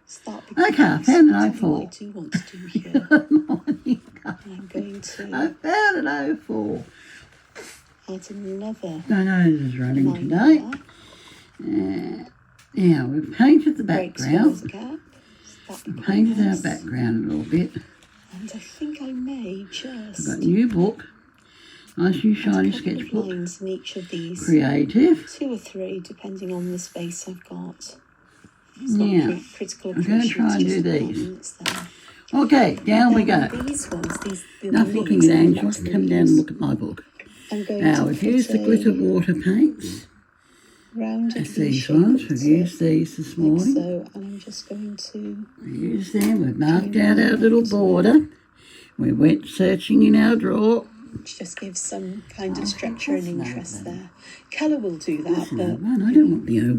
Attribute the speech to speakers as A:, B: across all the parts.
A: start
B: Okay, I found an 04.
A: what I do want to do here.
B: Good morning, guys.
A: I'm going to
B: I found an 04.
A: add another
B: My nose is running
A: line
B: today.
A: there.
B: Now, we've painted the
A: Break
B: background.
A: squares gap.
B: We've painted our background a little bit.
A: And I think I may just
B: I've got a new book. Nice new shiny
A: add a couple of
B: sketchbook.
A: lines in each of these.
B: Creative.
A: 2 or 3, depending on the space I've got.
B: Yeah,
A: Critical
B: I'm going to try and do these.
A: these.
B: Okay, down we go.
A: These ones,
B: Enough looking at Angel. Come down and look at my book. Now, we've used the glitter water paints. That's these ones. We've used these this morning.
A: So, and I'm just going to
B: use them. We've marked out our little border. We went searching in our drawer.
A: which just gives some kind of structure and interest there. Colour will do that, but
B: I don't want the 01.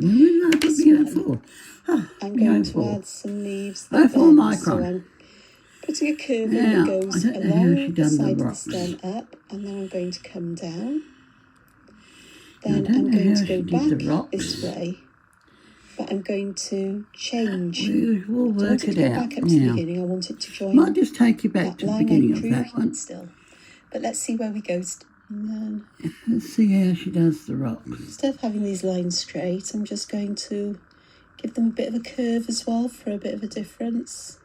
B: I want the 04. Oh,
A: I'm going to add some leaves.
B: 04 micron.
A: So I'm putting a curve in that goes along the side of the stem up, and then I'm going to come down. Then I'm going to go back this way, but I'm going to change.
B: We'll work it out.
A: Back up to the beginning. I want it to join.
B: Might just take you back to the beginning of that one.
A: Still, but let's see where we go. And then
B: let's see how she does the rocks.
A: Instead of having these lines straight, I'm just going to give them a bit of a curve as well for a bit of a difference.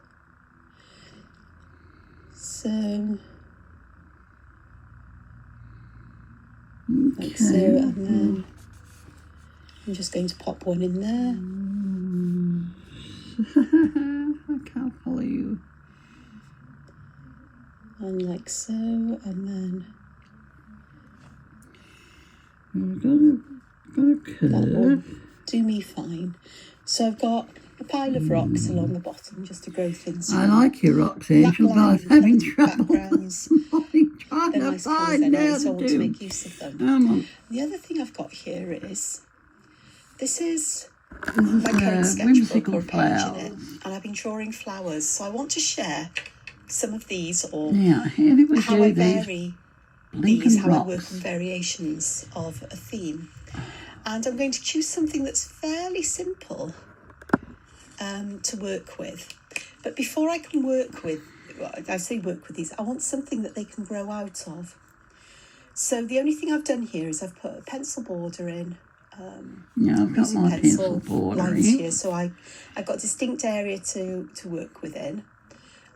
A: So. Like so, and then I'm just going to pop one in there.
B: I can't follow you.
A: And like so, and then
B: we've got a curve.
A: That will do me fine. So I've got a pile of rocks along the bottom just to grow things.
B: I like your rocks, Angel, but I was having trouble.
A: Backgrounds.
B: Trying
A: They're
B: to
A: nice
B: find
A: anyway,
B: out
A: so I want to make use of them. The other thing I've got here is, this is my current sketchbook or page in it, and I've been drawing flowers. So I want to share some of these, or how I vary these, how I work on variations of a theme. And I'm going to choose something that's fairly simple to work with. But before I can work with, I say work with these, I want something that they can grow out of. So the only thing I've done here is I've put a pencil border in.
B: I've got my pencil border
A: lines here, so I've got a distinct area to work within,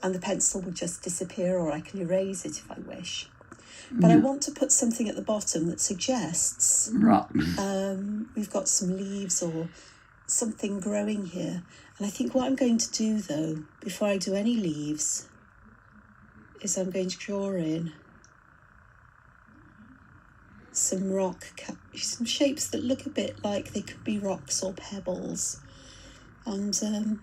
A: and the pencil will just disappear, or I can erase it if I wish. But I want to put something at the bottom that suggests
B: rocks.
A: We've got some leaves or something growing here. And I think what I'm going to do, though, before I do any leaves, is I'm going to draw in some some shapes that look a bit like they could be rocks or pebbles. And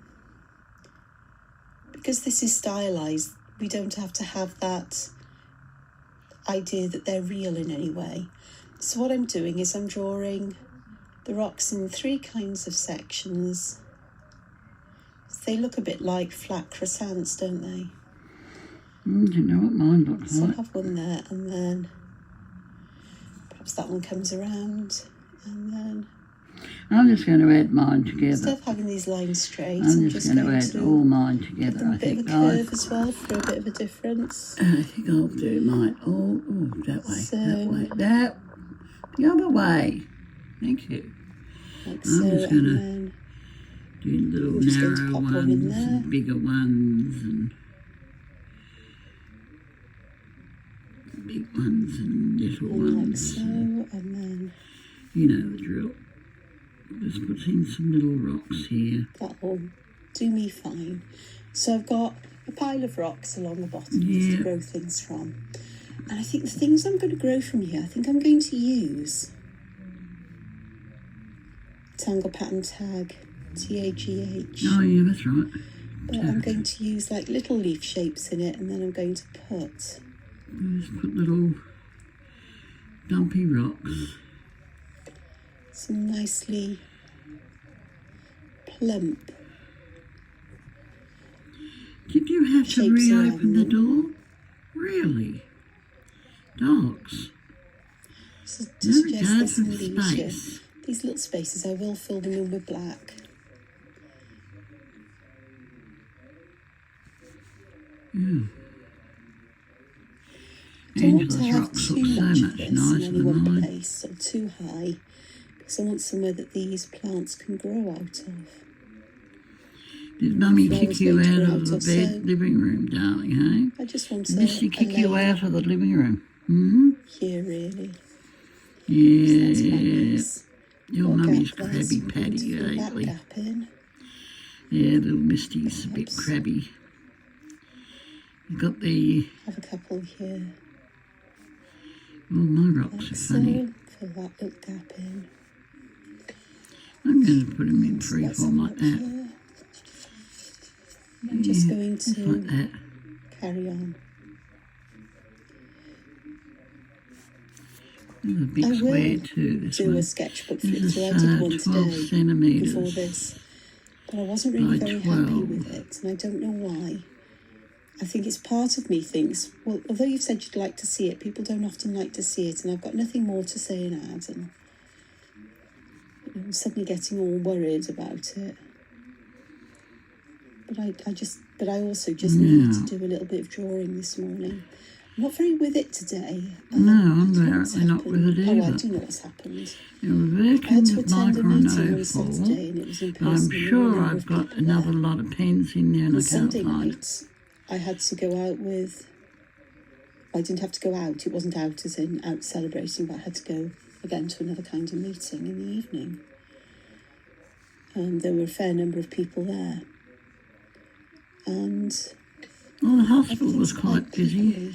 A: because this is stylized, we don't have to have that idea that they're real in any way. So what I'm doing is I'm drawing the rocks in 3 kinds of sections. They look a bit like flat croissants, don't they?
B: Do you know what mine looks like?
A: So I have one there, and then perhaps that one comes around, and then
B: I'm just going to add mine together.
A: Instead of having these lines straight,
B: I'm just going to add all mine together.
A: I think, guys. A bit of a curve as well for a bit of a difference.
B: I think I'll do mine all that way, that the other way. Thank you.
A: Like
B: I'm just going to do little narrow ones and bigger ones and big ones and little ones.
A: Like so, and then
B: you know the drill. Just put in some little rocks here.
A: That will do me fine. So I've got a pile of rocks along the bottom to grow things from. And I think the things I'm going to grow from here, I think I'm going to use Tangle Pattern Tag, TAGH.
B: Oh yeah, that's right.
A: But I'm going to use like little leaf shapes in it, and then I'm going to put...
B: Just put little dumpy rocks.
A: Some nicely plump.
B: Did you have to reopen the door? Really? Dogs.
A: So to suggest there's some leaves here. These little spaces, I will fill them in with black. Don't want to have
B: rocks
A: too
B: look so
A: much of
B: much
A: this
B: nicer
A: in any
B: than
A: one
B: mine.
A: place or too high, because I want somewhere that these plants can grow out of.
B: Did Mummy
A: Flowers
B: kick you
A: won't
B: out
A: grow
B: of
A: out
B: the
A: of,
B: bed,
A: so
B: living room, darling, hey?
A: I just want
B: Did
A: a
B: Missy kick you
A: layer
B: out of the living room? Hmm?
A: here, really.
B: Yeah. Your
A: Got a
B: Mummy's
A: gap there,
B: crabby
A: so I'm going
B: patty
A: to fill that
B: lately.
A: gap in.
B: Yeah, little Misty's a bit
A: Perhaps.
B: crabby. You got the...
A: Have a couple here.
B: Oh, my rocks
A: Like
B: are funny.
A: so. Fill that little gap in.
B: I'm going to put them in
A: So let's have
B: freeform
A: a
B: like
A: look
B: that.
A: here. I'm just going
B: Just
A: to
B: like that.
A: carry on.
B: There's a big
A: I
B: square
A: will
B: too, this
A: do
B: one.
A: a sketchbook
B: This
A: flip
B: is
A: through. I did one
B: 12
A: today
B: centimetres
A: before this, but I wasn't really
B: by
A: very
B: 12.
A: happy with it, and I don't know why. I think it's part of me thinks, well, although you've said you'd like to see it, people don't often like to see it, and I've got nothing more to say and add, and I'm suddenly getting all worried about it. But I also just needed to do a little bit of drawing this morning. I'm not very with it today.
B: No, I'm apparently not with it either.
A: Oh, I do know what's happened.
B: You're
A: I had
B: working
A: to
B: with
A: attend a meeting on
B: micro-no-fall.
A: Saturday, and it was in person.
B: I'm
A: and there were a
B: sure
A: number
B: I've
A: of
B: got
A: people
B: another
A: there.
B: lot of pens in there and
A: On
B: I can't
A: Sunday
B: find it.
A: night, I had to go out with... I didn't have to go out. It wasn't out as in out celebrating, but I had to go again to another kind of meeting in the evening. And there were a fair number of people there. And
B: Well, the hospital was
A: everything's
B: quite busy
A: peoply.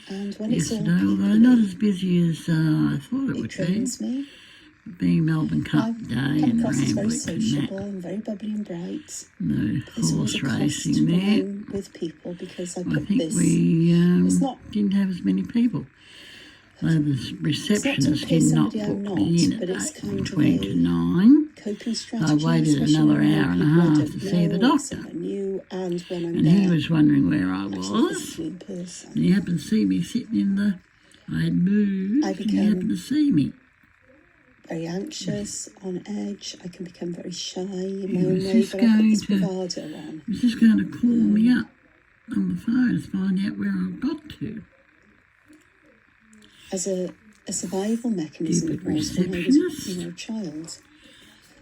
A: And when it's all
B: yesterday, although
A: peoply,
B: not as busy as I thought it
A: it
B: would be.
A: trains me.
B: Being Melbourne Cup
A: I've
B: Day
A: come
B: and
A: across as very
B: Randwick and
A: sociable
B: that.
A: and very bubbly and bright.
B: No
A: There's always
B: horse
A: a cost
B: racing
A: when
B: there.
A: I'm with people because I
B: I
A: put
B: think
A: this.
B: we
A: It's not
B: didn't have as many people. The
A: It's not to
B: receptionist
A: appear
B: did not
A: somebody I'm
B: put
A: not,
B: me in
A: but
B: at
A: it's kind of
B: 8:20 to
A: a
B: 9.
A: coping
B: So I
A: strategy.
B: waited
A: especially
B: another
A: when I'm
B: hour and a
A: people I
B: half
A: don't
B: to see the
A: know, or
B: doctor.
A: someone new, and when I'm
B: And
A: there,
B: he was wondering where I
A: actually
B: was.
A: physically in person.
B: And he happened to see me sitting in the... I had moved
A: I
B: and he happened to see me.
A: very anxious, on edge. I can become very shy in
B: He
A: my own
B: was
A: way,
B: just
A: but I put
B: going
A: this
B: to...
A: bravado on.
B: He was just going to call me up on the phone to find out where I got to.
A: As a survival mechanism,
B: Stupid
A: it was when I was
B: receptionist.
A: a child.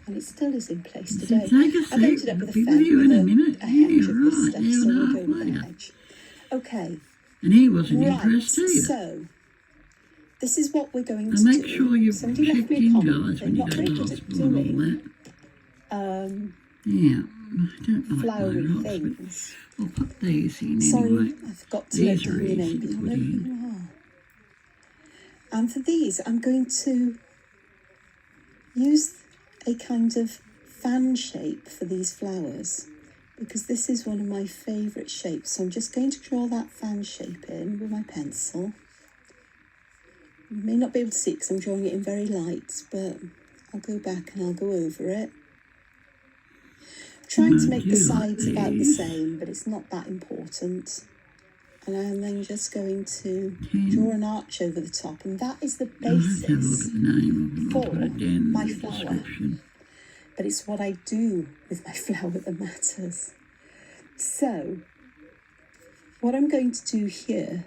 A: And it still is in place
B: He
A: today.
B: said, "Take a
A: I've ended
B: seat,
A: up
B: we'll
A: with a
B: be
A: fence
B: with you in a minute."
A: a hedge
B: Yeah,
A: of this
B: right,
A: stuff,
B: hour
A: so
B: and a
A: we'll
B: half
A: go with the
B: later.
A: hedge. Okay,
B: And he wasn't
A: right,
B: impressed either.
A: so this is what we're going
B: And
A: to
B: make
A: do.
B: sure you've
A: Somebody left
B: checked
A: me a
B: in,
A: comment.
B: guys,
A: They're
B: when you
A: not
B: go
A: very
B: to
A: good at
B: hospital and all
A: doing
B: that. Yeah, I don't like
A: flowery
B: my rocks,
A: things.
B: but I'll put these in
A: Sorry,
B: anyway.
A: I forgot to
B: These
A: note
B: are
A: down your
B: easy
A: name,
B: to
A: but I
B: put
A: know who
B: in.
A: you are. And for these, I'm going to use a kind of fan shape for these flowers because this is one of my favourite shapes. So I'm just going to draw that fan shape in with my pencil. You may not be able to see it because I'm drawing it in very light, but I'll go back and I'll go over it. I'm trying to make the sides about the same, but it's not that important. And I am then just going to draw an arch over the top, and that is the basis
B: I'll have to have a look at the name. I'll
A: for
B: put it down in
A: my
B: the
A: flower.
B: description.
A: But it's what I do with my flower that matters. So, what I'm going to do here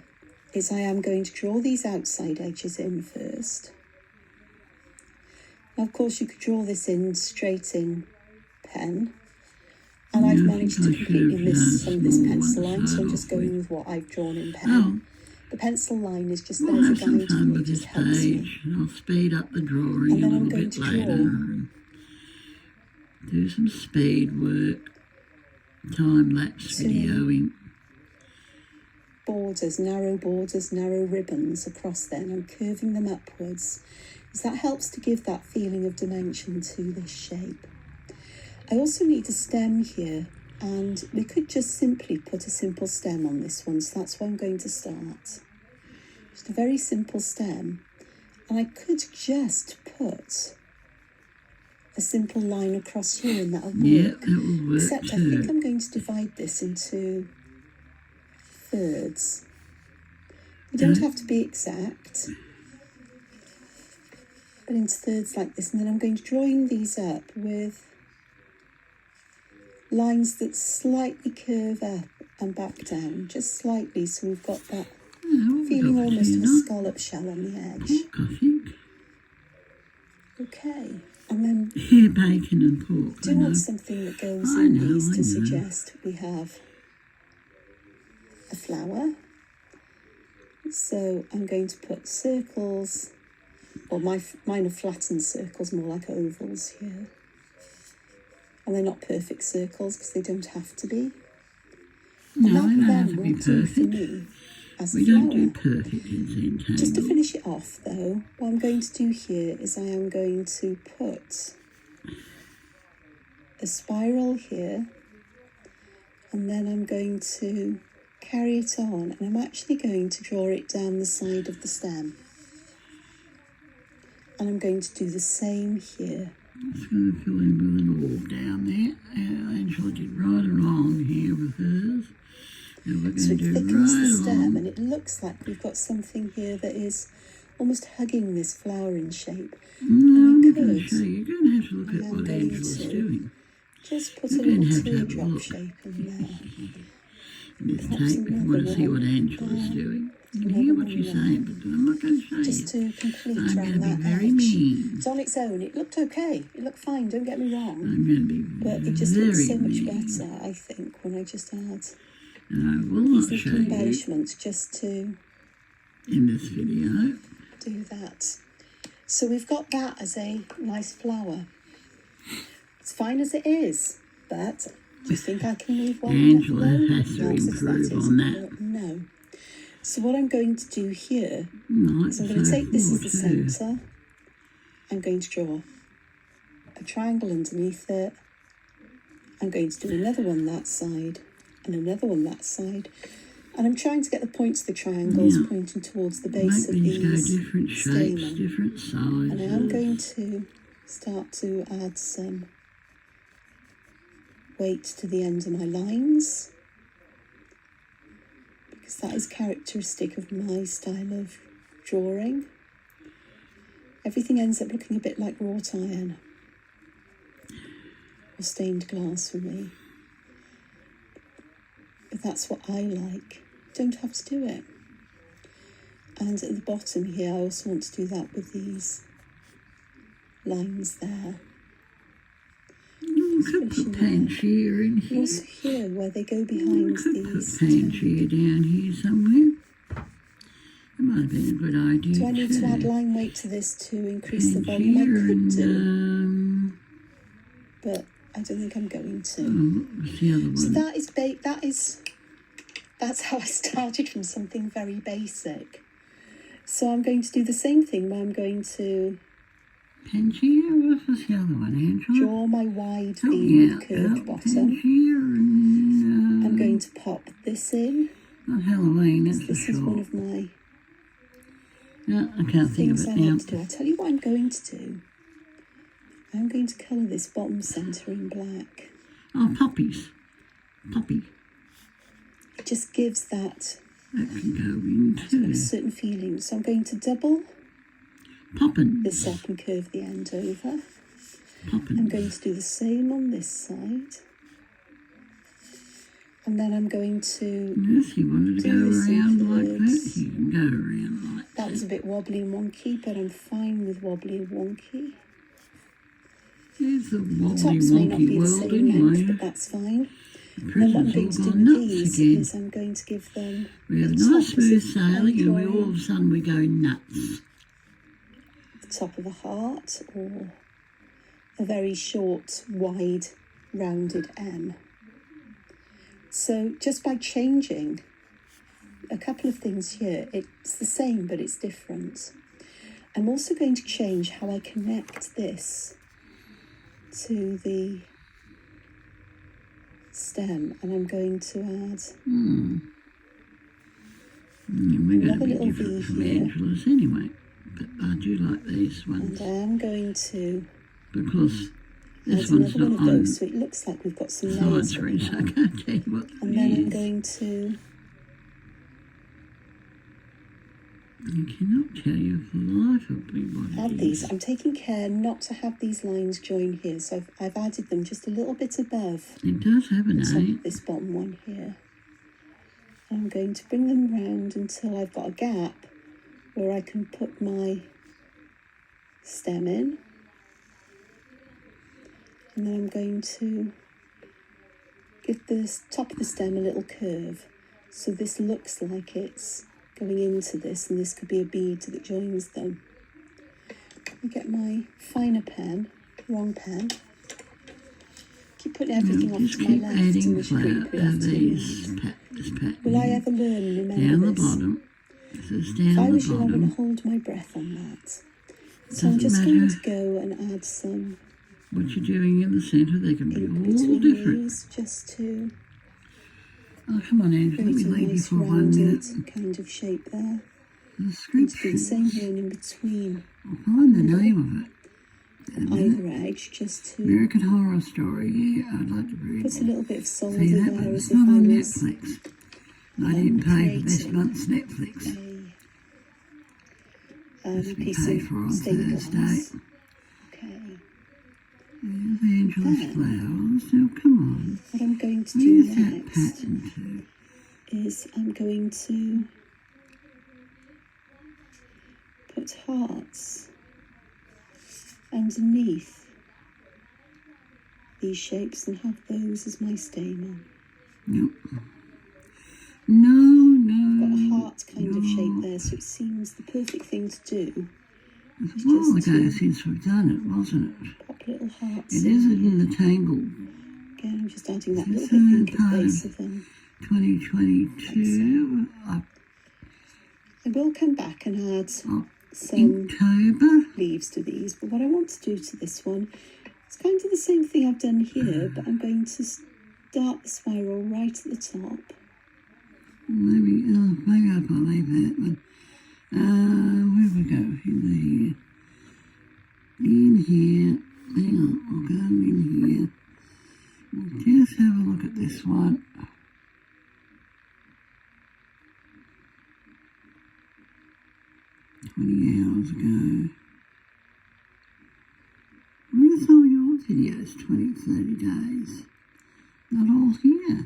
A: is I am going to draw these outside edges in first. Now, of course, you could draw this in straight in pen. And I've managed to completely miss some of this pencil line, so I'm just going with what I've drawn in pen. The pencil line is just there as a guide for me, it just helps me.
B: I'll speed up the drawing
A: And
B: a
A: then I'm
B: little
A: going
B: bit
A: to
B: later
A: draw
B: and do some speed work, time-lapse videoing.
A: Borders, narrow ribbons across there, and I'm curving them upwards, because that helps to give that feeling of dimension to this shape. I also need a stem here, and we could just simply put a simple stem on this one, so that's where I'm going to start. Just a very simple stem, and I could just put a simple line across here and that'll work.
B: Yeah, that will work
A: Except
B: too.
A: I think I'm going to divide this into thirds. You don't have to be exact, but into thirds like this, and then I'm going to join these up with lines that slightly curve up and back down, just slightly, so we've got that
B: Yeah,
A: feeling almost of a scallop shell on the edge.
B: Pork, I think.
A: Okay, and then
B: Yeah, bacon and pork.
A: do you want something that goes in these to suggest we have a flower? So I'm going to put circles, or mine are flattened circles, more like ovals here. And they're not perfect circles because they don't have to be.
B: No,
A: and
B: they
A: that
B: don't have
A: then
B: to be
A: will do for
B: perfect.
A: me as
B: We
A: a flower.
B: don't do perfect in Zen
A: Just to
B: table.
A: finish it off though, what I'm going to do here is I am going to put a spiral here, and then I'm going to carry it on, and I'm actually going to draw it down the side of the stem. And I'm going to do the same here.
B: Just going to fill in with an orb down there. Angela did right along here with hers. And we're going
A: So
B: to
A: it
B: do
A: thickens the
B: right
A: stem,
B: along.
A: and it looks like we've got something here that is almost hugging this flowering shape.
B: No,
A: And I
B: we're going to
A: could.
B: show you. You're going to have to look
A: I
B: at
A: am
B: what
A: going
B: Angela's
A: to
B: doing.
A: Just put
B: You're
A: a
B: going
A: little
B: to have to have a
A: teardrop
B: look.
A: shape in there.
B: This
A: Perhaps
B: tape, if you
A: another
B: want to see
A: one
B: what Angela's
A: there.
B: doing. You can
A: Another
B: hear what
A: one
B: she's
A: there.
B: saying, but I'm not going to show
A: Just
B: you.
A: to complete
B: I'm going
A: around
B: to be
A: that
B: very
A: edge.
B: mean.
A: It's on its own. It looked okay. It looked fine, don't get me wrong.
B: I'm going to be
A: But
B: very
A: it just looks so much
B: mean.
A: better, I think, when I just add
B: And I will
A: these
B: not show
A: little
B: you
A: embellishments just to
B: in this video.
A: do that. So we've got that as a nice flower. It's fine as it is, but do you think I can leave one
B: Angela
A: left alone?
B: has to
A: No, because
B: improve
A: that is
B: on that.
A: No. So what I'm going to do here
B: Right,
A: is I'm going to take this as the
B: too.
A: centre. I'm going to draw a triangle underneath it. I'm going to do another one that side and another one that side. And I'm trying to get the points of the triangles pointing towards the base
B: Make
A: of
B: these go
A: these
B: different shapes,
A: stamen.
B: different sizes.
A: And I am going to start to add some weight to the end of my lines, because that is characteristic of my style of drawing. Everything ends up looking a bit like wrought iron or stained glass for me. But that's what I like. Don't have to do it. And at the bottom here, I also want to do that with these lines there.
B: You could put Pangaea in
A: And
B: here.
A: also here, where they go
B: You
A: behind
B: could put
A: these.
B: Pangaea down here somewhere. That might have been a good idea.
A: Do I need to add line weight to this to increase the volume? I could do, but I don't think I'm going to.
B: What was the other one?
A: So that is that's how I started, from something very basic. So I'm going to do the same thing where I'm going to
B: Pangaea? What was the other one, Angela?
A: draw my wide V with curved bottom.
B: Pangaea and...
A: I'm going to pop this in.
B: Not Halloween, that's for
A: This is one
B: sure.
A: of my
B: No, I can't think of
A: things
B: it
A: I
B: now.
A: like to do. I'll tell you what I'm going to do. I'm going to colour this bottom centre in black.
B: Oh, poppies. Poppy.
A: It just gives that
B: That can go in
A: sort of
B: too.
A: certain feeling. So I'm going to double
B: Poppins.
A: this up and curve the end over.
B: Poppins.
A: I'm going to do the same on this side. And then I'm going to...
B: Yes, he wanted to go
A: do this in
B: around like that.
A: thirds.
B: He can go around like
A: That was a bit wobbly and wonky, but I'm fine with wobbly and wonky.
B: There's the
A: The
B: wobbly
A: tops may not be
B: wonky
A: the
B: world
A: same length,
B: anyway.
A: but that's fine. And then what I'm going
B: Prison's
A: to
B: all
A: do
B: gone
A: with
B: nuts
A: these
B: again.
A: is I'm going to give them...
B: We have
A: the
B: nice
A: top
B: smooth
A: is
B: sailing and we
A: drawing
B: all of a sudden we go nuts.
A: the top of a heart, or a very short, wide, rounded M. So just by changing a couple of things here, it's the same, but it's different. I'm also going to change how I connect this to the stem, and I'm going to add
B: We're going to
A: another
B: be
A: little
B: different
A: V
B: from
A: here.
B: Angela's anyway. But I do like these ones
A: And I am going to
B: because
A: add
B: this one's
A: another
B: not
A: one of
B: on
A: those, so it looks like we've got some layers
B: science
A: going
B: reach. I
A: on.
B: can't tell you what
A: And
B: it
A: then I'm
B: is.
A: going to
B: I cannot tell you for the life of me what
A: add
B: it
A: these.
B: is.
A: I'm taking care not to have these lines join here, so I've added them just a little bit above
B: It does have a
A: the top
B: name.
A: of this bottom one here. I'm going to bring them round until I've got a gap where I can put my stem in. And then I'm going to give the top of the stem a little curve. So this looks like it's going into this, and this could be a bead that joins them. I get my finer pen, wrong pen. Keep putting everything off to my left and the screen put it off to the right. Will I ever learn and remember
B: down
A: this?
B: The bottom. This is down
A: if I was
B: the
A: you,
B: bottom.
A: I'm going to hold my breath on that. So I'm just going to go and add some.
B: What you're doing in the centre, they can be all different.
A: These, just to.
B: Oh, come on, Angela, let me leave you for 1 minute.
A: Kind of shape there.
B: Description.
A: The same here and in between.
B: I'll find the name of it.
A: Either edge, just to.
B: American Horror Story, yeah, I'd like to read.
A: Put a little bit of solder
B: See that,
A: there,
B: but
A: as
B: it's
A: if
B: not
A: I
B: on
A: was
B: Netflix. I didn't pay for this month's Netflix. This we
A: piece
B: pay
A: of
B: for on
A: stainless.
B: Thursday.
A: Okay.
B: There's Angela's flowers. Now, come on.
A: What I'm going to do
B: Where's
A: next
B: that pattern to?
A: is I'm going to put hearts underneath these shapes and have those as my stamen.
B: Nope. No.
A: I've got a heart kind of shape there, so it seems the perfect thing to do.
B: It's a while ago since we've done it, wasn't it?
A: Pop little hearts.
B: It is in the tangle.
A: Again, I'm just adding that little bit pink at the base of them.
B: 2022.
A: I will come back and add some
B: October
A: leaves to these, but what I want to do to this one, it's kind of the same thing I've done here, but I'm going to start the spiral right at the top.
B: Maybe I can leave that one. Where we go? In here. Hang on, we'll go in here. We'll just have a look at this one. $20 ago. Where's all your videos? 20, 30 days. Not all here.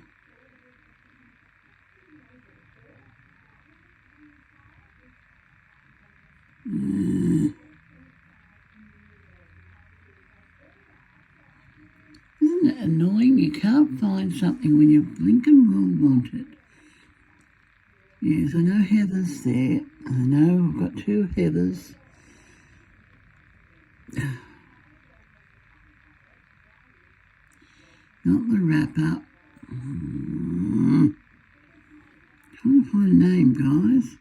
B: Isn't it annoying? You can't find something when you blink and will want it. Yes, I know Heather's there. I know I've got 2 Heathers. Not the wrap-up. Trying to find a name, guys.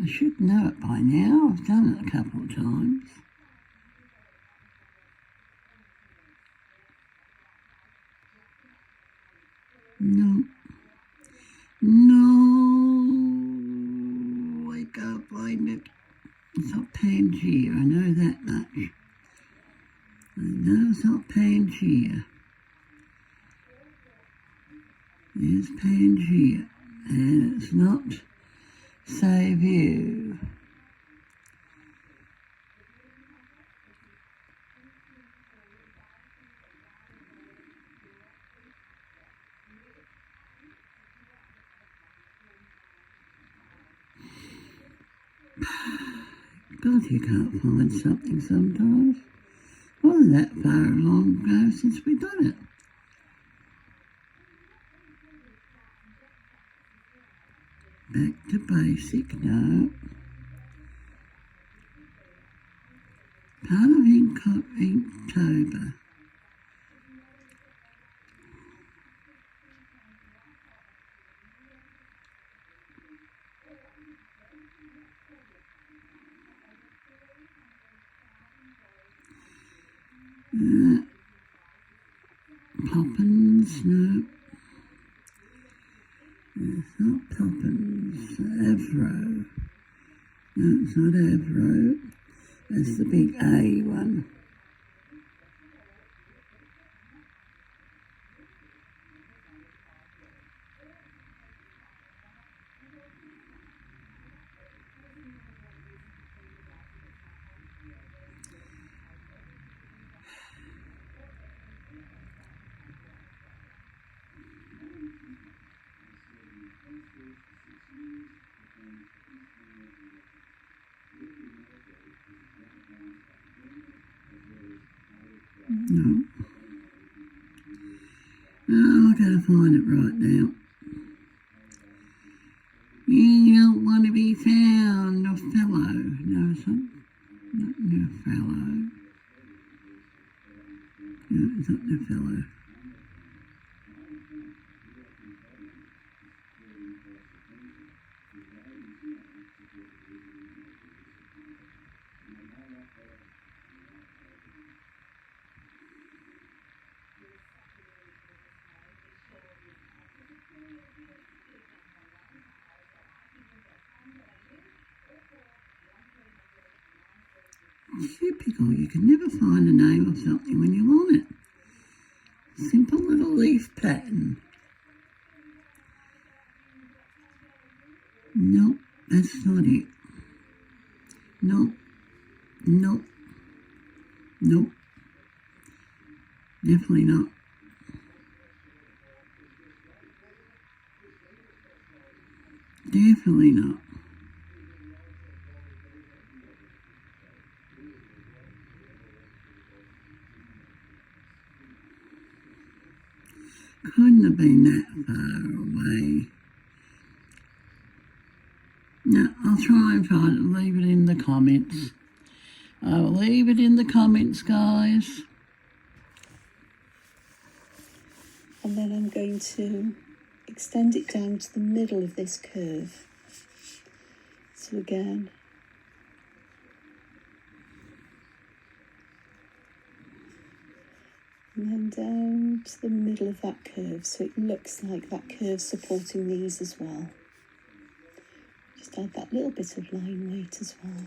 B: I should know it by now. I've done it a couple of times. No, I can't find it. It's not Pangaea, I know that much. I know it's not Pangaea. There's Pangaea, and it's not Save You. God, you can't find something sometimes. Wasn't that far long ago since we done it. Back to basic, no. Part of Inktober. Poppins, no. It's not Poppins. Avro. No, it's not Avro. That's the big A one. No. Oh, I gotta find it right now. You don't want to be found, a fellow. No, it's not no fellow. No, it's not no fellow. Typical, you can never find the name of something when you want it. Simple little leaf pattern. Nope, that's not it. Nope, nope, nope. Definitely not. Definitely not. Couldn't have been that far away. No, I'll try and find it. Leave it in the comments. I'll leave it in the comments, guys.
A: And then I'm going to extend it down to the middle of this curve. So again, and then down to the middle of that curve, so it looks like that curve supporting these as well. Just add that little bit of line weight as well.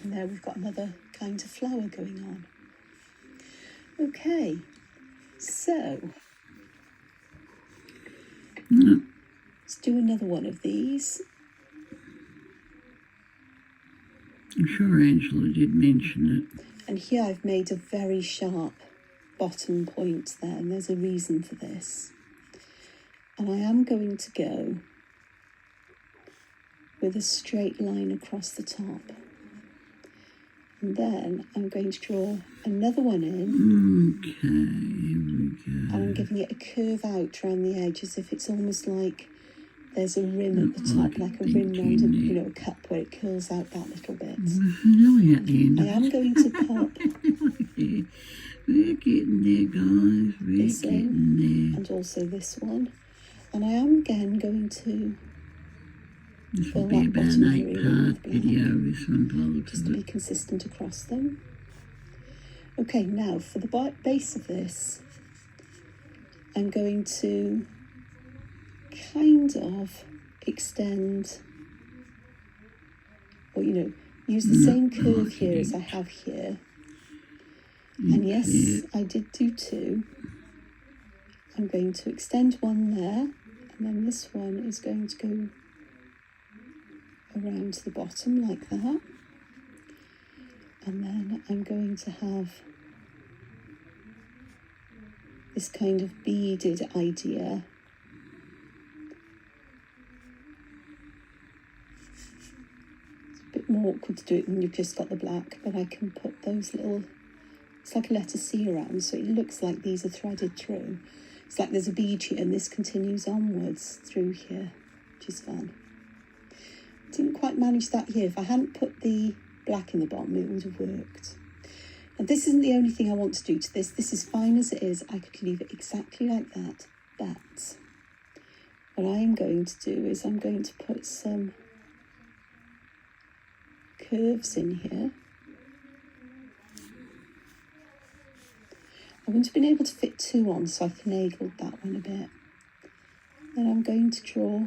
A: And there we've got another kind of flower going on. Okay, so let's do another one of these.
B: I'm sure Angela did mention it.
A: And here I've made a very sharp bottom point there, and there's a reason for this. And I am going to go with a straight line across the top. And then I'm going to draw another one in.
B: Okay, here we go.
A: And I'm giving it a curve out around the edge as if it's almost like there's a rim at the top, like a rim round a, a cup where it curls out that little bit.
B: We're at the end of
A: I am going to pop
B: We're getting there, guys. We're
A: this
B: getting
A: in,
B: there.
A: and also this one. And I am again going to
B: This
A: fill
B: will be
A: that
B: about
A: bottom
B: an
A: area
B: 8-part
A: with
B: video,
A: black,
B: this one, by the looks
A: just
B: of
A: to be
B: it.
A: consistent across them. Okay, now for the base of this, I'm going to kind of extend, or use the same curve here as I have here. And yes, I did do two. I'm going to extend one there, and then this one is going to go around to the bottom like that. And then I'm going to have this kind of beaded idea. It's a bit more awkward to do it when you've just got the black, but I can put those little, it's like a letter C around, so it looks like these are threaded through. It's like there's a bead here and this continues onwards through here, which is fun. Didn't quite manage that here. If I hadn't put the black in the bottom, it would have worked. Now this isn't the only thing I want to do to this. This is fine as it is. I could leave it exactly like that. But what I am going to do is I'm going to put some curves in here. I wouldn't have been able to fit two on, so I finagled that one a bit. Then I'm going to draw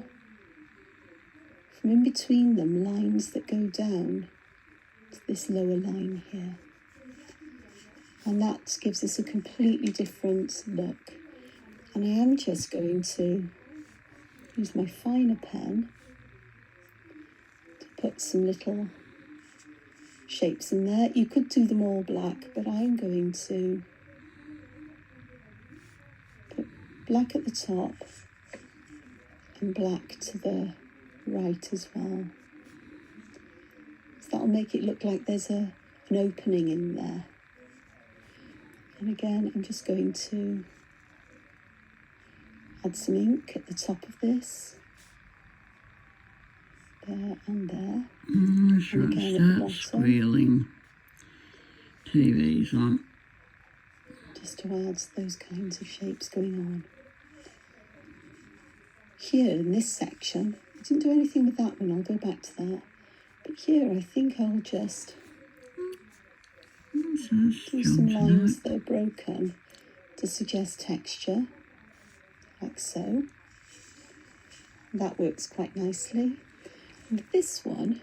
A: from in between them lines that go down to this lower line here. And that gives us a completely different look. And I am just going to use my finer pen to put some little shapes in there. You could do them all black, but I'm going to put black at the top and black to the right as well. So that'll make it look like there's an opening in there. And again, I'm just going to add some ink at the top of this. There and there.
B: Sure, and again at the bottom. Squealing TV's on.
A: Just to add those kinds of shapes going on. Here in this section, I didn't do anything with that one, I'll go back to that. But here I think I'll just do some lines that are broken to suggest texture, like so. That works quite nicely. And this one,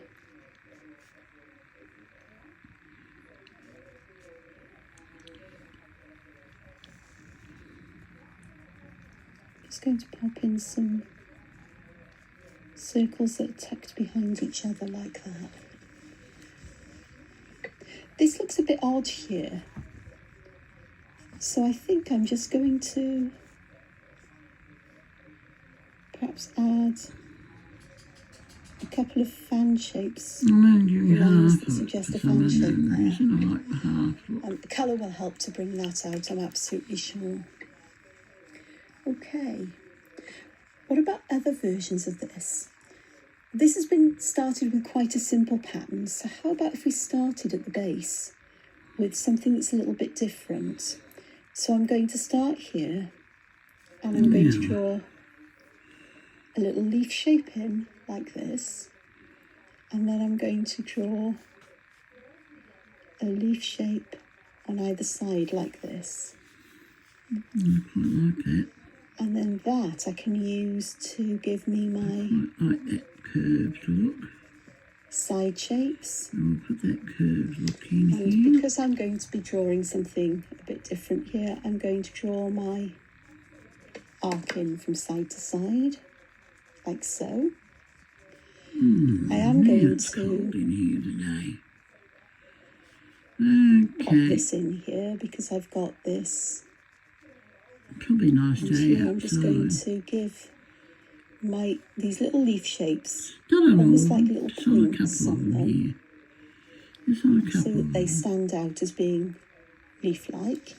A: I'm just going to pop in some circles that are tucked behind each other like that. This looks a bit odd here, so I think I'm just going to perhaps add a couple of fan shapes, lines that suggest a fan shape there. The colour will help to bring that out, I'm absolutely sure. Okay, what about other versions of this? This has been started with quite a simple pattern, so how about if we started at the base with something that's a little bit different? So I'm going to start here, and I'm going to draw a little leaf shape in, like this, and then I'm going to draw a leaf shape on either side, like this.
B: I quite like it.
A: And then that I can use to give me my...
B: I like that curved look.
A: Side shapes.
B: I'll put that curved look in here.
A: And because I'm going to be drawing something a bit different here, I'm going to draw my arc in from side to side, like so. I am going to
B: cold in here today.
A: pop this in here because I've got this.
B: Probably nice day outside.
A: I'm just going to give these little leaf shapes almost like little points on them, so that they stand out as being leaf-like.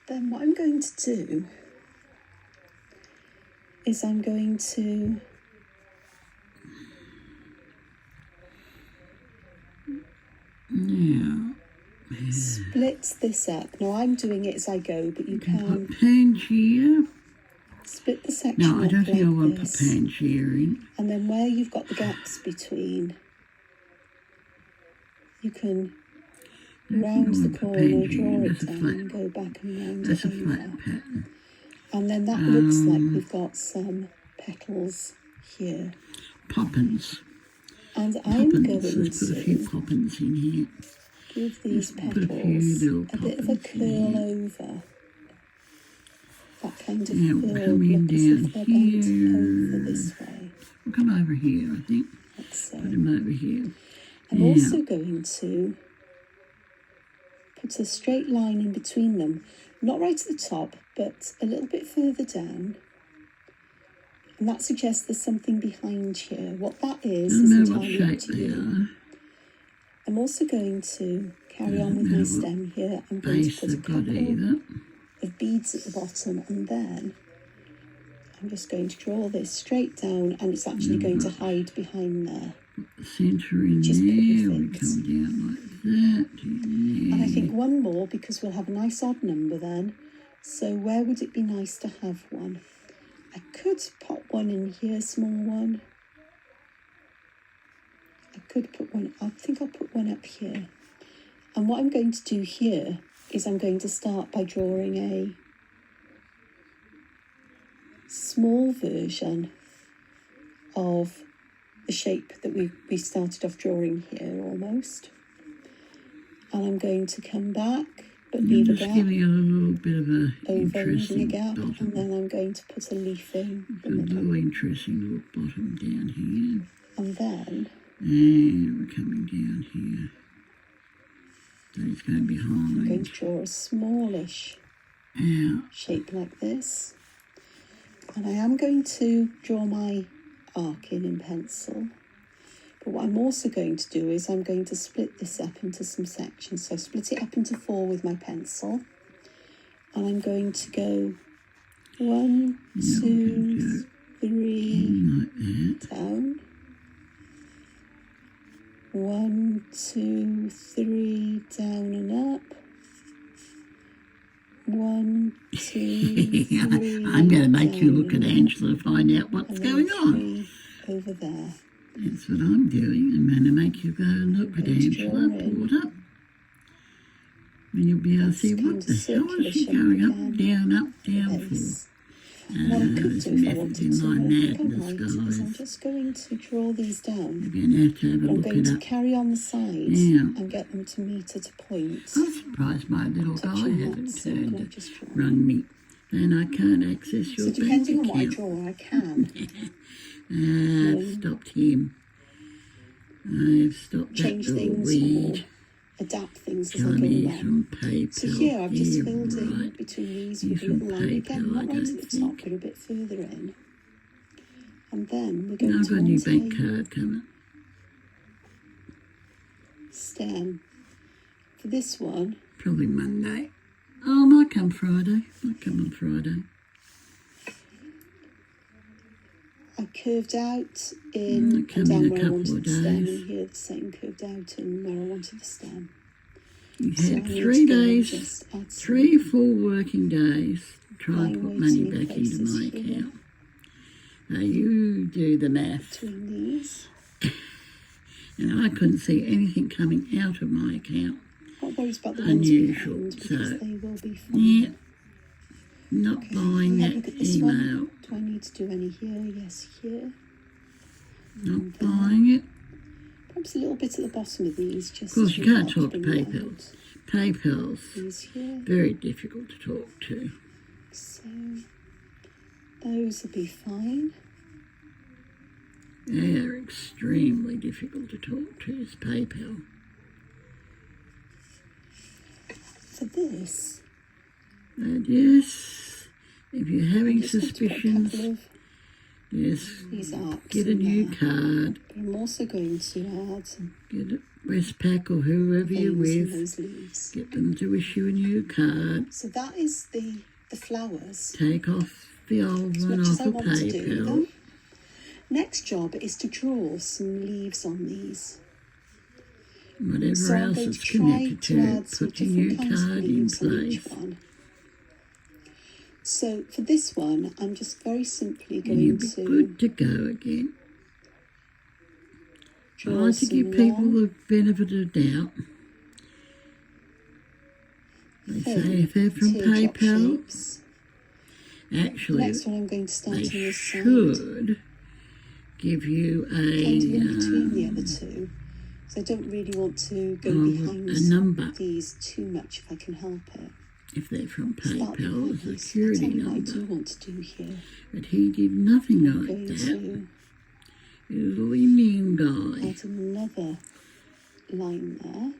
A: Then what I'm going to do is I'm going to split this up. Now I'm doing it as I go, but you can
B: put Pangaea.
A: Split the section
B: No, I don't think I want to put
A: this.
B: Pangaea in.
A: And then where you've got the gaps between, you can round the corner, draw it down, and go back and round it over.
B: That's a flat pattern.
A: And then that looks like we've got some petals here.
B: Poppins.
A: And I'm going
B: Let's put a few poppins in here.
A: Give these petals a bit of a curl over. That kind of curl, look as if they're bent over this way.
B: We'll come over here, I think.
A: Like so.
B: Put them over here.
A: I'm also going to put a straight line in between them. Not right at the top, but a little bit further down. And that suggests there's something behind here. What that is entirely up to you. I'm also going to carry on with my stem here. I'm going to put a couple of beads at the bottom, and then I'm just going to draw this straight down, and it's actually going to hide behind there.
B: Centre in there, we come down like that.
A: And I think one more, because we'll have a nice odd number then. So where would it be nice to have one? I could pop one in here, small one. I could put one, I think I'll put one up here. And what I'm going to do here is I'm going to start by drawing a small version of the shape that we started off drawing here almost. And I'm going to come back, but leave a gap.
B: Give me a little bit of a
A: leaving a gap, and then I'm going to put a leaf in the middle.
B: A little interesting little bottom down here.
A: And then...
B: And we're coming down here. That's going behind.
A: I'm going to draw a smallish shape like this. And I am going to draw my arc in pencil. But But what I'm also going to do is I'm going to split this up into some sections. So I split it up into 4 with my pencil. And I'm going to go 1, 2, 3, down. 1, 2, 3, down and up. 1, 2, 3.
B: I'm going to make you look at Angela to find out what's going on.
A: Over there.
B: That's what I'm doing. I'm going to make you go and look at Angela Porter. And you'll be able to see what the hell is she going up, down for.
A: What I could do if I wanted to,
B: madness,
A: I'm just going to draw these down.
B: You're going to have to have a
A: I'm
B: look
A: going
B: at
A: to
B: it.
A: carry on the sides and get them to meet at a point.
B: I'm surprised my little guy hasn't turned
A: Just
B: rung me. And I can't access your
A: So depending on
B: bank
A: what I
B: account.
A: draw, I can
B: I've stopped him. I've stopped
A: change
B: that little
A: things
B: weed.
A: or adapt things as I go
B: Chinese
A: along.
B: from PayPal.
A: So here I've just
B: Yeah,
A: filled in
B: right.
A: between these
B: He's
A: with a
B: from
A: little line again,
B: PayPal,
A: not
B: I
A: right at
B: don't
A: the top,
B: think.
A: but a bit further in. And then we're going
B: I've
A: to
B: got a new
A: untie
B: bank card coming.
A: stem. For this one,
B: Probably Monday. Oh, might come Friday. Might come on Friday.
A: I curved out in
B: come
A: and down
B: in a
A: where I
B: couple
A: wanted
B: of
A: the stem,
B: days.
A: and here the same curved out in where I wanted the stem.
B: You
A: So I
B: had
A: need
B: 3
A: to go and
B: days,
A: just add some
B: 3 full working days to try and
A: line
B: put
A: weights
B: money
A: in
B: back into
A: places
B: my
A: here.
B: account. Now you do the math.
A: between these.
B: And I couldn't see anything coming out of my account.
A: Not worries about the
B: Unusual,
A: ones behind, because
B: so,
A: they will be fine.
B: Yeah, not
A: Okay,
B: buying
A: have a
B: that
A: look at this
B: email.
A: one. Do I need to do any here? Yes, here.
B: Not buying it.
A: Perhaps a little bit at the bottom of these. Just
B: Of course, you
A: to
B: can't
A: help
B: talk to
A: bring it
B: PayPal.
A: out.
B: PayPal's
A: These here.
B: very difficult to talk to.
A: So those will be fine.
B: They are extremely difficult to talk to, is PayPal.
A: For this,
B: Yes, if you're having
A: I'm just going to put a
B: suspicions,
A: couple of
B: yes,
A: these arcs
B: get a
A: in
B: new
A: there.
B: card,
A: But I'm also going to add some
B: get a Westpac or whoever you're
A: things in
B: with,
A: those leaves.
B: get them to issue a new card,
A: So that is the flowers.
B: take off the old
A: As
B: one
A: much as
B: off
A: I
B: of
A: want to do
B: PayPal.
A: them. Next job is to draw some leaves on these.
B: Whatever
A: So I'm
B: else
A: going
B: it's
A: to try
B: connected
A: to
B: to,
A: add some
B: put your new
A: different kinds of
B: card in
A: leaves on each
B: place.
A: one. So for this one, I'm just very simply
B: And
A: going
B: you'll be
A: to
B: good to go again. I
A: draw
B: like to
A: some
B: give people
A: long,
B: the benefit of the doubt. They say
A: thin
B: if they're from
A: teardrop
B: PayPal,
A: shapes.
B: actually
A: Next one I'm going to start
B: they
A: on this side.
B: should give you
A: Kind of in between the
B: a
A: other two. So I don't really want to go
B: Oh,
A: behind
B: a number.
A: these too much if I can help it.
B: if they're from
A: Start
B: PayPal,
A: with
B: a
A: this.
B: security
A: I'll tell you what I
B: number.
A: do want to do here.
B: But he did nothing
A: I'm
B: like
A: going
B: that.
A: to
B: He was a really mean guy.
A: add another line there.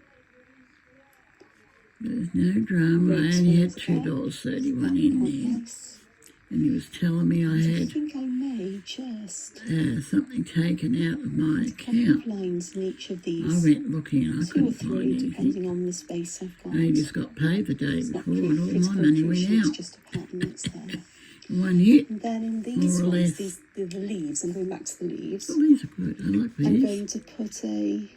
B: There's no drama. I
A: Rates
B: only had
A: ones again.
B: $2.31
A: That
B: in
A: quite
B: there.
A: nice.
B: And he was telling me I
A: So I
B: had
A: think I may just
B: something taken out of my
A: a couple of
B: account.
A: lines in each of
B: I
A: these.
B: went looking and I
A: 2 or
B: couldn't
A: 3,
B: find anything.
A: depending on the space I've got.
B: I just got paid the day
A: It's not
B: before and all
A: critical
B: my money went
A: accuracy, it's
B: out.
A: just a pattern that's there.
B: One hit.
A: And then in these
B: More or
A: ones,
B: less.
A: the leaves, I'm going back to the leaves.
B: Well, these are good. I like
A: I'm
B: these.
A: going to put a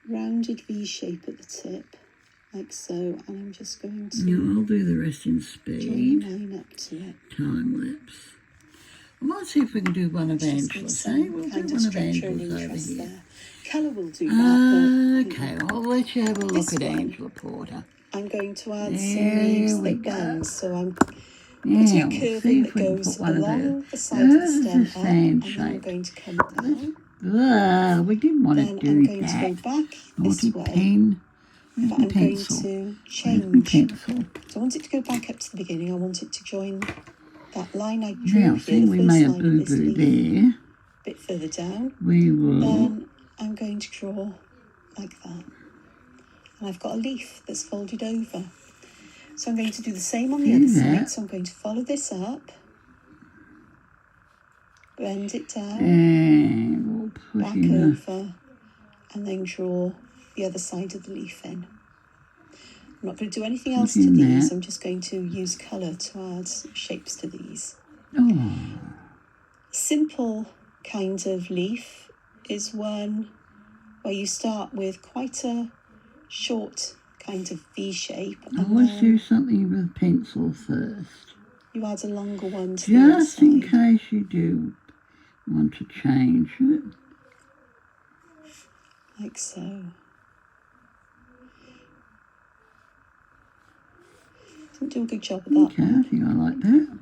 A: rounded V shape at the tip, like so, and I'm just going to
B: Yeah, I'll do the rest in
A: join
B: speed.
A: a line up to it.
B: Time lapse. I might see if we can do one of
A: Just
B: Angela's.
A: with
B: Hey,
A: some
B: we'll do
A: kind of
B: one of
A: structure and
B: Angela's over
A: interest
B: here.
A: there. Colour will do that,
B: Okay, I'll let you have a look
A: This
B: at
A: one.
B: Angela Porter.
A: but I'm going to add some
B: There
A: leaves
B: we
A: that
B: go.
A: bend, so I'm
B: Yeah,
A: putting a
B: we'll
A: curving
B: see
A: that
B: if we can
A: goes
B: put one of
A: along
B: those.
A: the side of the
B: Those
A: stem
B: are
A: up,
B: fan
A: and then I'm
B: shaped.
A: going to come down.
B: We didn't want
A: Then
B: to do
A: I'm going
B: that.
A: to go back
B: I want
A: this
B: a
A: way,
B: pen. Where's
A: but
B: my
A: I'm going
B: pencil?
A: to
B: Where's my
A: change.
B: pencil?
A: So I want it to go back up to the beginning. I want it to join that line I drew
B: Now,
A: here,
B: see,
A: the
B: we
A: first
B: made a
A: line of this
B: boo-boo
A: leaf,
B: there.
A: a bit further down.
B: We will.
A: Then I'm going to draw like that. And I've got a leaf that's folded over. So I'm going to do the same on the
B: Do
A: other
B: that.
A: side. So I'm going to follow this up. Bend it down,
B: and we'll put
A: back
B: in
A: over, and then draw the other side of the leaf in. I'm not going to do anything else to these. I'm just going to use colour to add shapes to these.
B: Oh.
A: Simple kind of leaf is one where you start with quite a short kind of V shape.
B: I always do something with pencil first.
A: You add a longer one to the other
B: just in
A: side.
B: case you do want to change it.
A: Like so. Didn't do a good job of that.
B: Okay, I think I like that.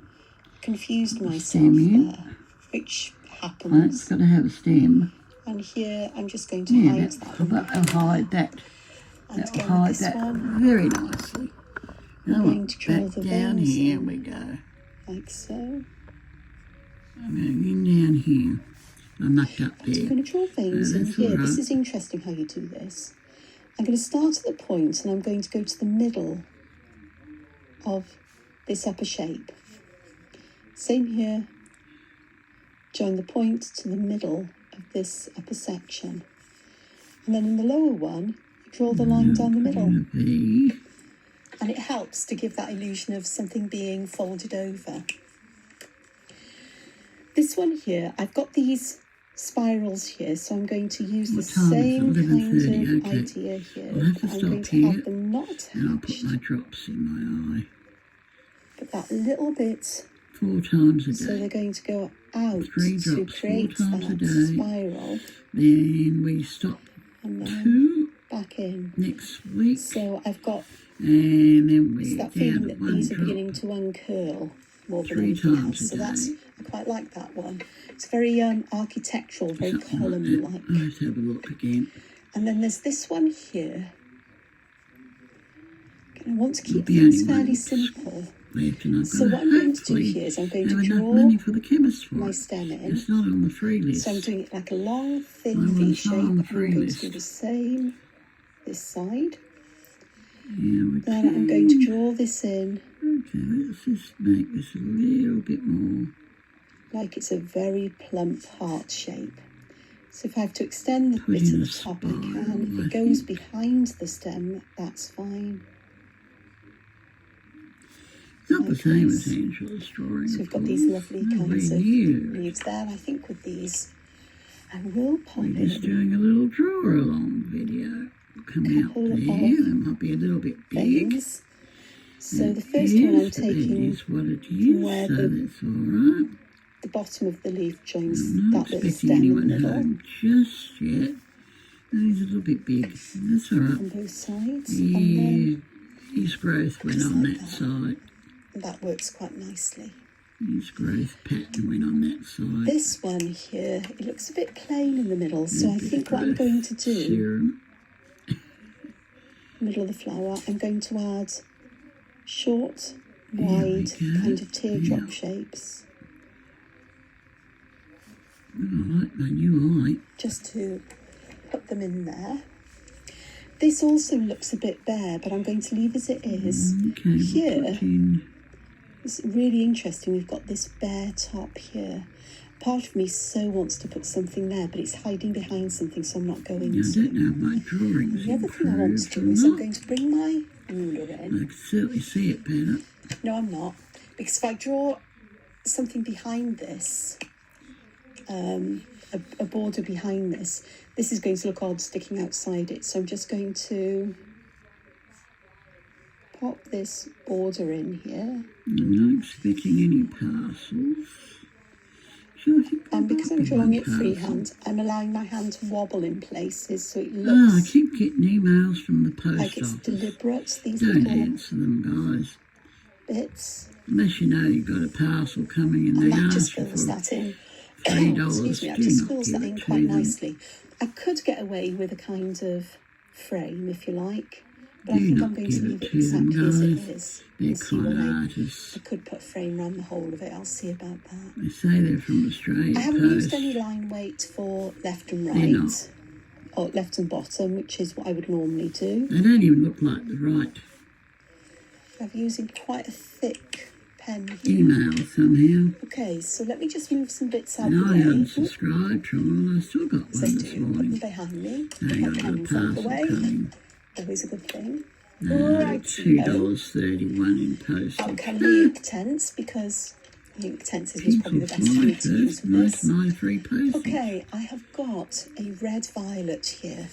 A: Confused myself there, which happens.
B: It's got to have a stem.
A: And here I'm just going to hide that one.
B: I'll hide that.
A: And
B: That'll hide that
A: one,
B: very nicely.
A: I'm going to draw the
B: down
A: veins
B: here
A: in,
B: we go.
A: like so.
B: I'm going down here. I mucked up there.
A: I'm going to draw veins in here.
B: Right.
A: This is interesting how you do this. I'm going to start at the point and I'm going to go to the middle of this upper shape. Same here. Join the point to the middle of this upper section. And then in the lower one, you draw the line down the middle. And it helps to give that illusion of something being folded over. This one here, I've got these spirals here, so I'm going to use the same kind of idea here. I'm going to have them not attached.
B: And I'll put my drops in my eye.
A: But that little bit
B: 4 times a day.
A: So they're going to go out
B: 3
A: to
B: drops,
A: create
B: 4 times a
A: that
B: day.
A: spiral.
B: Then we stop
A: And then
B: 2
A: back in.
B: next week.
A: So I've got
B: And then we're
A: that
B: down
A: feeling
B: at
A: that
B: 1
A: these are
B: drop.
A: beginning to uncurl more than
B: 3
A: anything
B: times
A: else. So
B: a
A: that's,
B: day.
A: I quite like that one. It's very architectural, very column-like.
B: Let's have a look again.
A: And then there's this one here. And I want to keep
B: The
A: things
B: only one
A: fairly simple.
B: Left, and I've
A: So
B: got
A: what I'm going to do here is I'm going to
B: have enough
A: draw
B: money for the chemist for
A: my
B: it.
A: stem in.
B: It's not on the free list.
A: So I'm doing it like a long, thin
B: My
A: V
B: one's
A: shape.
B: not on
A: I'm
B: the
A: going
B: free
A: to
B: list.
A: do the same this side.
B: Yeah,
A: Then I'm going to draw this in
B: okay, let's just make this a little bit more.
A: like it's a very plump heart shape. So if I have to extend the bit at the top, I can. If it goes behind the stem, that's fine.
B: It's not the same as Angela's drawing.
A: So we've got these lovely kinds of leaves there. And I think with these, I will pop in.
B: We're just doing a little draw along video. Come out there. It might be a little bit big.
A: Things. So the first one I'm taking
B: is what it is,
A: where
B: so that's all right.
A: the bottom of the leaf joins
B: I'm not
A: that little
B: expecting
A: stem in the
B: anyone
A: middle.
B: home just yet. He's a little bit big. That's all right.
A: On both sides.
B: Yeah,
A: And then
B: his growth went on
A: like
B: that side.
A: that works quite nicely.
B: His growth pattern went on that side.
A: This one here, it looks a bit plain in the middle, so I think what I'm going to do,
B: Serum.
A: middle of the flower, I'm going to add short, wide, kind of teardrop shapes,
B: I like my new eye.
A: just to put them in there. This also looks a bit bare, but I'm going to leave as it is.
B: Okay,
A: Here,
B: we'll put in.
A: it's really interesting. We've got this bare top here. Part of me so wants to put something there, but it's hiding behind something, so I'm not going
B: I
A: to.
B: don't know if my drawing's
A: The other thing I want to do is I'm going to bring my ruler
B: I
A: in.
B: can certainly see it better.
A: No, I'm not. Because if I draw something behind this, a border behind this, this is going to look odd sticking outside it. So I'm just going to pop this border in here.
B: I'm not expecting any parcels. Sure, I think
A: And because I'm
B: might be
A: drawing
B: one
A: it
B: parcel.
A: freehand, I'm allowing my hand to wobble in places so it
B: I
A: looks
B: keep getting emails from the post
A: like it's
B: office.
A: deliberate, these
B: Don't
A: little
B: answer them, guys.
A: bits.
B: Unless you know you've got a parcel coming and
A: And
B: they
A: that just
B: ask you
A: fills
B: for
A: that in.
B: $3.
A: Excuse me, that
B: Do
A: just
B: not
A: fills
B: give
A: that
B: it
A: in
B: to
A: quite
B: them.
A: nicely. I could get away with a kind of frame, if you like, but I
B: Do
A: think
B: not
A: I'm going to
B: give
A: leave
B: it
A: it
B: to them,
A: exactly as it
B: guys.
A: is.
B: They're
A: And see what
B: con
A: I
B: artists.
A: could put a frame around the whole of it. I'll see about that.
B: They say they're from Australia
A: I haven't
B: Post.
A: used any line weight for left and
B: They're
A: right,
B: not.
A: or left and bottom, which is what I would normally do.
B: They don't even look like the right.
A: I'm using quite a thick pen here.
B: email somehow.
A: Okay, so let me just move some bits out
B: And
A: of
B: I
A: the way.
B: unsubscribed from them. I still got
A: As
B: one
A: I
B: this
A: do, put them
B: morning.
A: behind me.
B: Hang
A: My
B: on, the
A: pen's out the
B: parcel
A: way.
B: coming.
A: Always a good thing.
B: $2.31 in postage.
A: Alchemy Inktense, because Inktense is probably the best
B: People
A: glue to use for
B: most
A: this.
B: my free postage.
A: Okay, I have got a red violet here.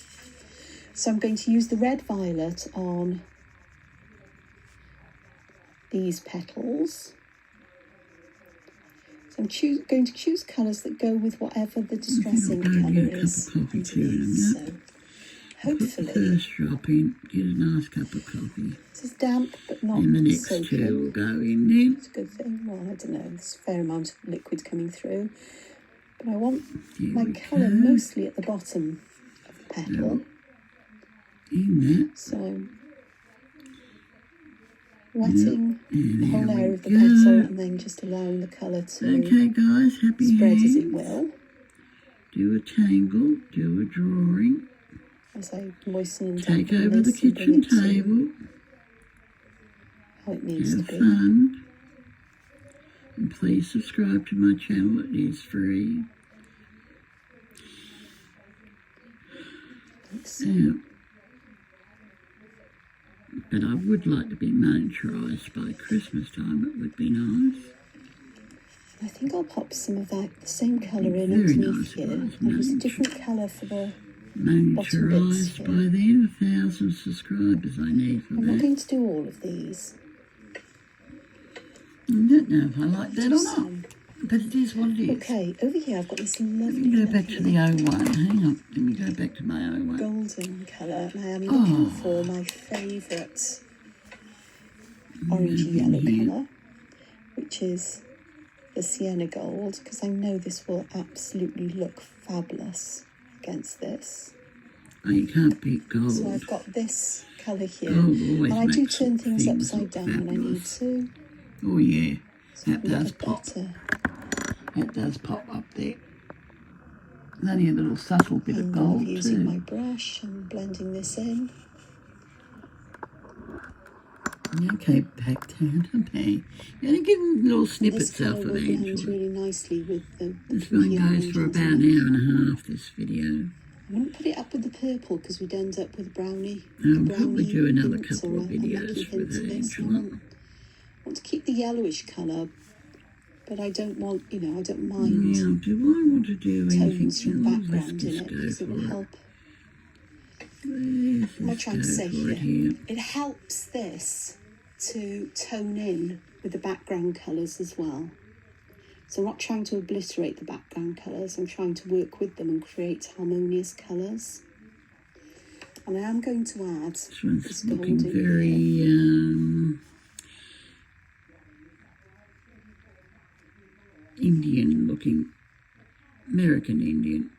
A: So I'm going to use the red violet on these petals. So I'm going to choose colours that go with whatever the distressing colour is underneath. So hopefully,
B: put the first drop in, get a nice cup of coffee.
A: This is damp but not
B: And the next
A: soaking.
B: two will go in then.
A: It's a good thing. Well, I don't know. There's a fair amount of liquid coming through. But I want my colour mostly at the bottom of the petal.
B: In that.
A: So wetting the whole
B: there
A: area of the
B: we
A: petal
B: go.
A: and then just allowing the colour to
B: Okay guys, happy
A: spread
B: hands.
A: as it will.
B: Do a tangle, do a drawing.
A: As I moisten and
B: Take
A: dampen
B: over the
A: this and bring
B: kitchen
A: it to
B: table.
A: how it needs
B: Have
A: to be.
B: fun. And please subscribe to my channel, it is free.
A: Thanks.
B: Yeah. But I would like to be miniaturised by Christmas time, it would be nice.
A: I think I'll pop some of that, the same colour in
B: Very
A: underneath
B: nice,
A: here.
B: guys,
A: I'll use a different colour for the...
B: Miniaturised
A: here.
B: by then, 1,000 subscribers I need for
A: I'm not
B: that.
A: going to do all of these.
B: I don't know if I like that
A: Do
B: or not,
A: some.
B: but it is what it is.
A: Okay, over here I've got this
B: Let
A: lovely,
B: me go back to the 01. Hang on, let me go back to my 01.
A: golden colour, and I am looking for my favourite orangey yellow colour, which is the sienna gold, because I know this will absolutely look fabulous against this.
B: Oh, you can't beat gold.
A: So I've got this colour here,
B: Gold always
A: and I do
B: makes
A: turn things upside
B: look
A: down when I need
B: fabulous.
A: to.
B: Oh yeah,
A: So
B: that does pop. That does pop up there. There's only a little subtle bit of
A: And
B: gold
A: I'm using my
B: too.
A: brush and blending this in.
B: Okay, back down to me. You're only getting little
A: This
B: snippets
A: colour
B: off of
A: will blend
B: Angela.
A: really nicely with the
B: This one
A: pinky
B: goes
A: orange
B: for about an
A: underneath.
B: hour and a half, this video.
A: I wou't put it up with the purple because we'd end up with brownie.
B: I'll probably do another
A: hints
B: couple
A: or
B: of
A: a lucky
B: videos
A: hint
B: for
A: to
B: that,
A: this. I
B: Angela.
A: want to keep the yellowish colour, but I don't want, I don't mind
B: Now, do I want to do anything
A: tones from
B: else?
A: background in
B: Let's
A: it
B: just
A: because
B: go
A: it will
B: for it.
A: help.
B: Let's
A: What am I
B: just
A: trying to
B: go
A: say
B: for it
A: here? It helps this to tone in with the background colours as well. So I'm not trying to obliterate the background colours, I'm trying to work with them and create harmonious colours. And I am going to add
B: This one's
A: this
B: looking
A: golden
B: very
A: here.
B: Indian looking, American Indian,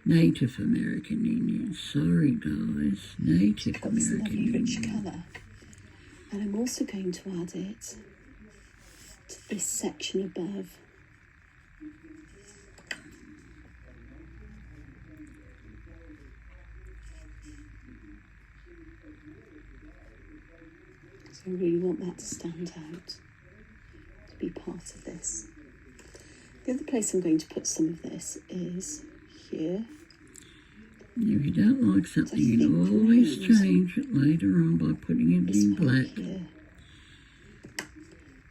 B: Native American Indian. Sorry guys, Native
A: Got this
B: American
A: lovely rich
B: Indian.
A: colour. And I'm also going to add it to this section above. So I really want that to stand out, to be part of this. The other place I'm going to put some of this is here.
B: If you don't like something, you
A: think
B: can always
A: greens.
B: change it later on by putting it
A: This
B: in
A: one
B: black
A: here.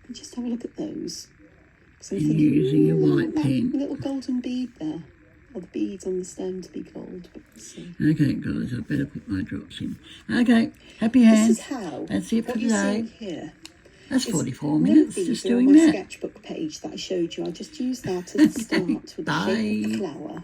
A: And just have a look at those. So I'm
B: and
A: thinking,
B: using your
A: I
B: white
A: want that
B: pen.
A: little golden bead there. Or the beads on the stem to be gold, but we'll see.
B: Okay guys, I better put my drops in. Okay, happy
A: This
B: hands.
A: is how.
B: That's it for
A: what you're seeing
B: today.
A: here.
B: That's
A: is
B: 44
A: none of
B: minutes
A: these
B: just
A: are on
B: doing
A: my
B: that.
A: sketchbook page that I showed you. I just used that as the start with the shape of the
B: Bye.
A: flower.